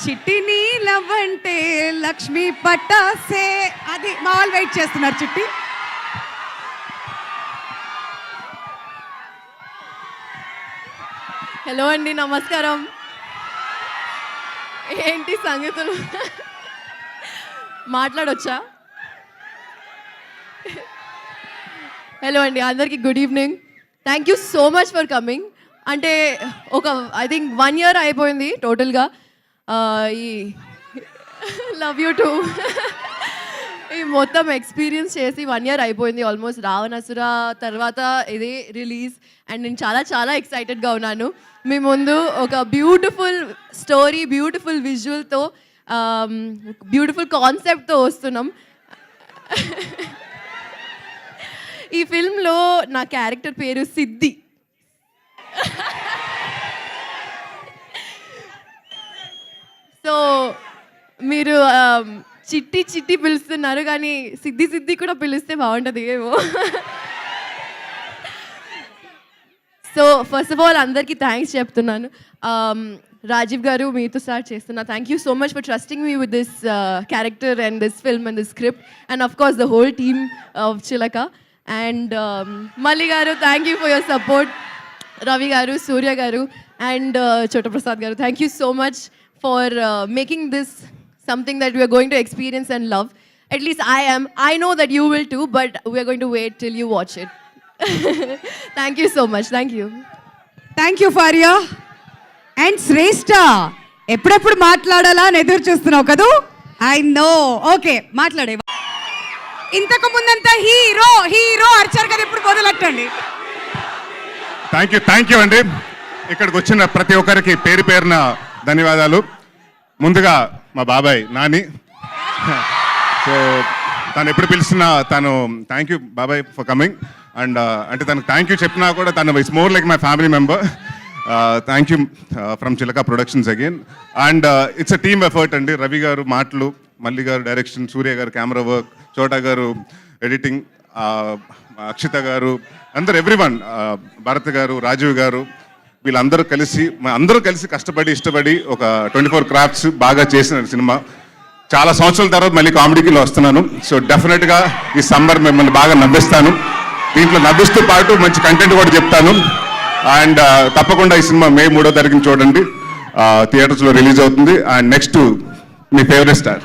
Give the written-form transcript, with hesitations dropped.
చిట్టిని love అంటే లక్ష్మి పట్టాసే. అది మా వాళ్ళు వెయిట్ చేస్తున్నారు. చిట్టి హలో అండి, నమస్కారం. ఏంటి సంగతులు, మాట్లాడొచ్చా? హలో అండి, అందరికీ good evening. Thank you so much for coming. అంటే ఒక ఐ థింక్ 1 year అయిపోయింది టోటల్గా. ఈ లవ్ యూ టూ ఈ మొత్తం ఎక్స్పీరియన్స్ చేసి 1 year అయిపోయింది ఆల్మోస్ట్. రావణాసుర తర్వాత ఇది రిలీజ్ అండ్ నేను చాలా చాలా ఎక్సైటెడ్గా ఉన్నాను. మీ ముందు ఒక బ్యూటిఫుల్ స్టోరీ, బ్యూటిఫుల్ విజువల్తో, బ్యూటిఫుల్ కాన్సెప్ట్తో వస్తున్నాం. ఈ ఫిల్మ్లో నా క్యారెక్టర్ పేరు సిద్ధి. సో మీరు చిట్టి చిట్టి పిలుస్తున్నారు, కానీ సిద్ధి సిద్ధి కూడా పిలిస్తే బాగుంటుంది ఏమో. సో ఫస్ట్ ఆఫ్ ఆల్ అందరికీ థ్యాంక్స్ చెప్తున్నాను. రాజీవ్ గారు, మీతో స్టార్ట్ చేస్తున్నా. Thank you so much for trusting me with this character and this film and this script and of course the whole team of చిలక. అండ్ మల్లి గారు, thank you for your support. Ravi గారు, సూర్య గారు and చోట ప్రసాద్ గారు, thank you so much for making this something that we are going to experience and love. At least I am. I know that you will too, but we are going to wait till you watch it. Thank you so much. Thank you. Thank you Faria. And Shreshtha, ఎప్పుడెప్పుడు మాట్లాడాలా అని ఎదురు చూస్తున్నావు కదూ? I know. Okay, మాట్లాడే. ఇంతకు ముందంతా hero hero అర్చారు కదా, ఇప్పుడు మొదలెట్టండి. థ్యాంక్ యూ అండి. ఇక్కడికి వచ్చిన ప్రతి ఒక్కరికి పేరు పేరున ధన్యవాదాలు. ముందుగా మా బాబాయ్ నాని. సో తను ఎప్పుడు పిలిచినా తను థ్యాంక్ యూ బాబాయ్ ఫర్ కమింగ్. అండ్ అంటే తనకు థ్యాంక్ యూ చెప్పినా కూడా తను it's more like my family member. Thank you from Chilaka productions again. And it's a team effort అండి. రవి గారు మాటలు, మల్లి గారు డైరెక్షన్, సూర్య గారు కెమెరా వర్క్, చోటా గారు ఎడిటింగ్, అక్షిత గారు, అందరు ఎవ్రీవన్, భరత్ గారు, రాజీవ్ గారు, వీళ్ళందరూ కలిసి కష్టపడి ఇష్టపడి ఒక 24 క్రాఫ్ట్స్ బాగా చేసిన సినిమా. చాలా సంవత్సరాల తర్వాత మళ్ళీ కామెడీకి వస్తున్నాను. సో డెఫినెట్గా ఈ సమ్మర్ మిమ్మల్ని బాగా నవ్విస్తాను. దీంట్లో నవ్విస్తూ పాటు మంచి కంటెంట్ కూడా చెప్తాను. అండ్ తప్పకుండా ఈ సినిమా May 3వ తారీఖున చూడండి. థియేటర్స్లో రిలీజ్ అవుతుంది. And next me favourite star